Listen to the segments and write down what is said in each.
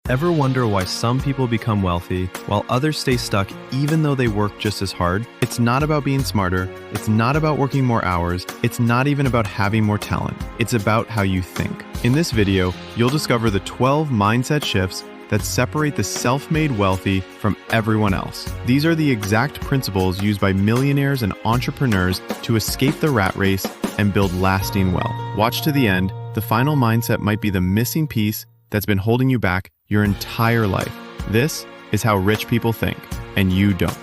Ever wonder why some people become wealthy while others stay stuck even though they work just as hard? It's not about being smarter. It's not about working more hours. It's not even about having more talent. It's about how you think. In this video, you'll discover the 12 mindset shifts that separate the self-made wealthy from everyone else. These are the exact principles used by millionaires and entrepreneurs to escape the rat race and build lasting wealth. Watch to the end. The final mindset might be the missing piece that's been holding you back your entire life. This is how rich people think, and you don't.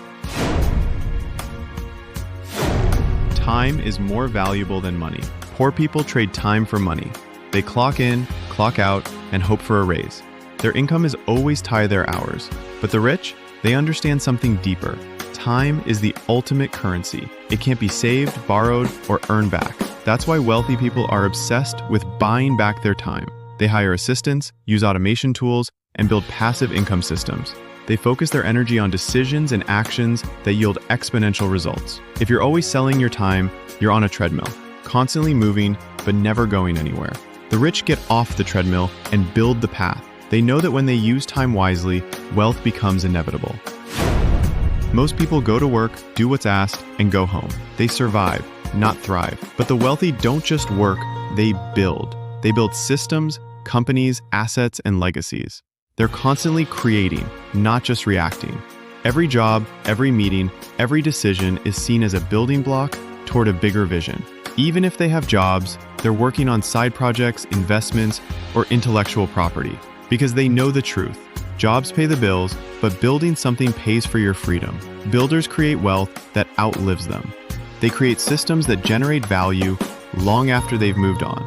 Time is more valuable than money. Poor people trade time for money. They clock in, clock out, and hope for a raise. Their income is always tied to their hours. But the rich, they understand something deeper. Time is the ultimate currency. It can't be saved, borrowed, or earned back. That's why wealthy people are obsessed with buying back their time. They hire assistants, use automation tools, and build passive income systems. They focus their energy on decisions and actions that yield exponential results. If you're always selling your time, you're on a treadmill, constantly moving, but never going anywhere. The rich get off the treadmill and build the path. They know that when they use time wisely, wealth becomes inevitable. Most people go to work, do what's asked, and go home. They survive, not thrive. But the wealthy don't just work, they build. They build systems, companies, assets, and legacies. They're constantly creating, not just reacting. Every job, every meeting, every decision is seen as a building block toward a bigger vision. Even if they have jobs, they're working on side projects, investments, or intellectual property because they know the truth. Jobs pay the bills, but building something pays for your freedom. Builders create wealth that outlives them. They create systems that generate value long after they've moved on.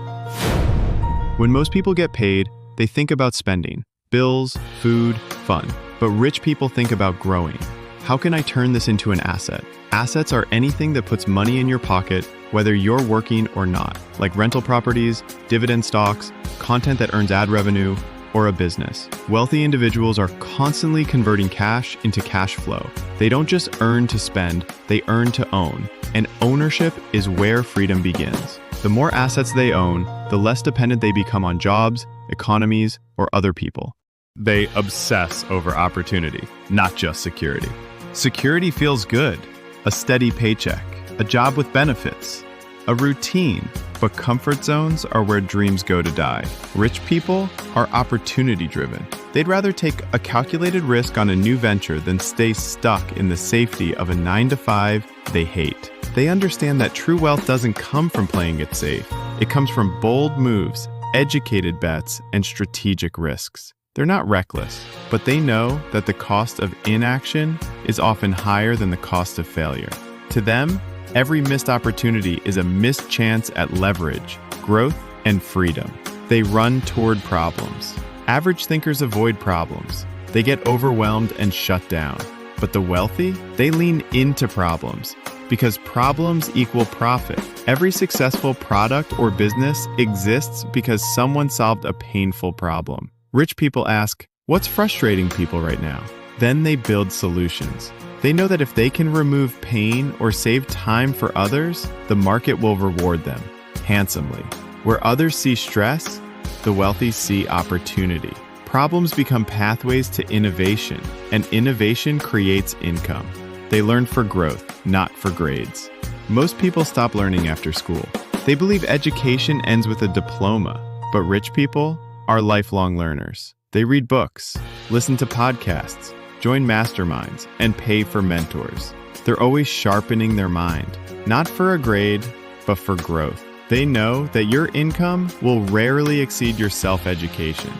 When most people get paid, they think about spending, bills, food, fun. But rich people think about growing. How can I turn this into an asset? Assets are anything that puts money in your pocket, whether you're working or not, like rental properties, dividend stocks, content that earns ad revenue, or a business. Wealthy individuals are constantly converting cash into cash flow. They don't just earn to spend, they earn to own. And ownership is where freedom begins. The more assets they own, the less dependent they become on jobs, economies, or other people. They obsess over opportunity, not just security. Security feels good. A steady paycheck, a job with benefits, a routine. But comfort zones are where dreams go to die. Rich people are opportunity-driven. They'd rather take a calculated risk on a new venture than stay stuck in the safety of a 9-to-5 they hate. They understand that true wealth doesn't come from playing it safe. It comes from bold moves, educated bets, and strategic risks. They're not reckless, but they know that the cost of inaction is often higher than the cost of failure. To them, every missed opportunity is a missed chance at leverage, growth, and freedom. They run toward problems. Average thinkers avoid problems. They get overwhelmed and shut down. But the wealthy, they lean into problems because problems equal profit. Every successful product or business exists because someone solved a painful problem. Rich people ask, what's frustrating people right now? Then they build solutions. They know that if they can remove pain or save time for others, the market will reward them handsomely. Where others see stress, the wealthy see opportunity. Problems become pathways to innovation, and innovation creates income. They learn for growth, not for grades. Most people stop learning after school. They believe education ends with a diploma, but rich people are lifelong learners. They read books, listen to podcasts, join masterminds, and pay for mentors. They're always sharpening their mind, not for a grade, but for growth. They know that your income will rarely exceed your self-education.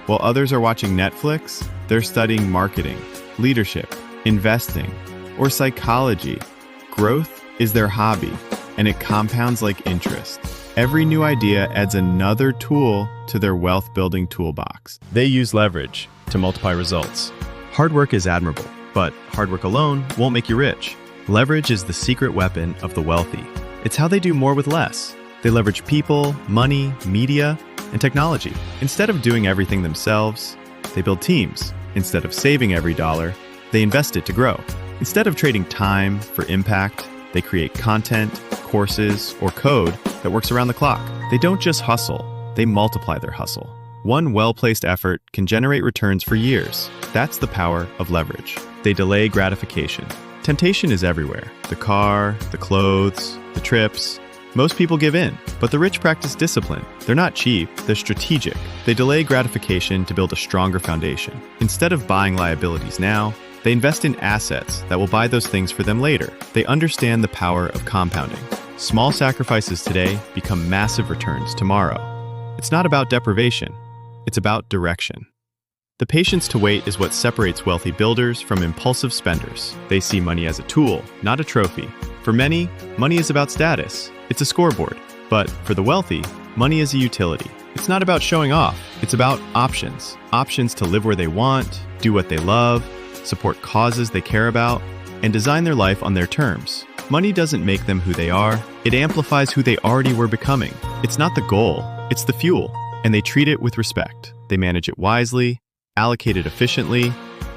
While others are watching Netflix, they're studying marketing, leadership, investing, or psychology. Growth is their hobby, and it compounds like interest. Every new idea adds another tool to their wealth-building toolbox. They use leverage to multiply results. Hard work is admirable, but hard work alone won't make you rich. Leverage is the secret weapon of the wealthy. It's how they do more with less. They leverage people, money, media, and technology. Instead of doing everything themselves, they build teams. Instead of saving every dollar, they invest it to grow. Instead of trading time for impact, they create content, courses, or code that works around the clock. They don't just hustle, they multiply their hustle. One well-placed effort can generate returns for years. That's the power of leverage. They delay gratification. Temptation is everywhere. The car, the clothes, the trips. Most people give in, but the rich practice discipline. They're not cheap, they're strategic. They delay gratification to build a stronger foundation. Instead of buying liabilities now, they invest in assets that will buy those things for them later. They understand the power of compounding. Small sacrifices today become massive returns tomorrow. It's not about deprivation, it's about direction. The patience to wait is what separates wealthy builders from impulsive spenders. They see money as a tool, not a trophy. For many, money is about status. It's a scoreboard. But for the wealthy, money is a utility. It's not about showing off. It's about options. Options to live where they want, do what they love, support causes they care about, and design their life on their terms. Money doesn't make them who they are. It amplifies who they already were becoming. It's not the goal, it's the fuel. And they treat it with respect. They manage it wisely, allocate it efficiently,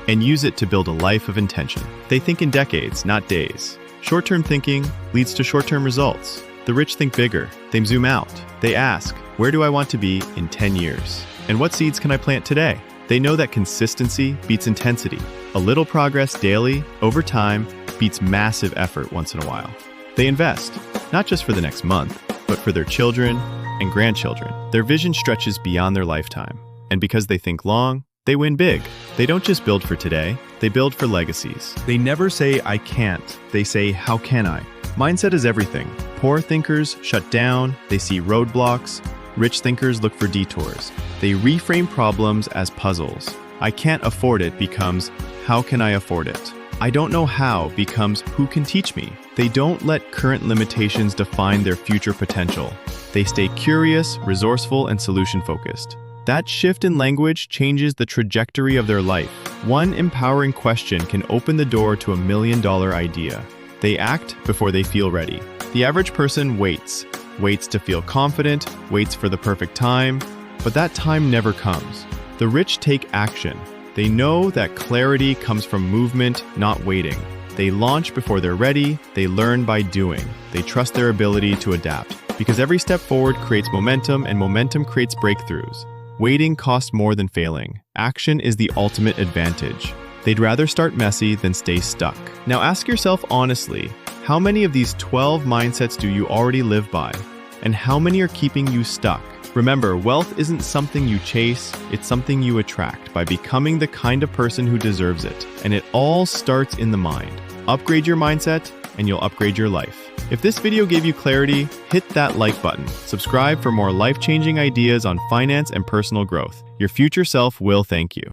and use it to build a life of intention. They think in decades, not days. Short-term thinking leads to short-term results. The rich think bigger. They zoom out. They ask, where do I want to be in 10 years? And what seeds can I plant today? They know that consistency beats intensity. A little progress daily, over time, beats massive effort once in a while. They invest, not just for the next month, but for their children and grandchildren. Their vision stretches beyond their lifetime. And because they think long, they win big. They don't just build for today, they build for legacies. They never say, I can't. They say, how can I? Mindset is everything. Poor thinkers shut down, they see roadblocks. Rich thinkers look for detours. They reframe problems as puzzles. I can't afford it becomes, how can I afford it? I don't know how becomes, who can teach me? They don't let current limitations define their future potential. They stay curious, resourceful, and solution-focused. That shift in language changes the trajectory of their life. One empowering question can open the door to $1 million idea. They act before they feel ready. The average person waits to feel confident, waits for the perfect time, but that time never comes. The rich take action. They know that clarity comes from movement, not waiting. They launch before they're ready, they learn by doing. They trust their ability to adapt, because every step forward creates momentum, and momentum creates breakthroughs. Waiting costs more than failing. Action is the ultimate advantage. They'd rather start messy than stay stuck. Now ask yourself honestly, how many of these 12 mindsets do you already live by? And how many are keeping you stuck? Remember, wealth isn't something you chase, it's something you attract by becoming the kind of person who deserves it. And it all starts in the mind. Upgrade your mindset, and you'll upgrade your life. If this video gave you clarity, hit that like button. Subscribe for more life-changing ideas on finance and personal growth. Your future self will thank you.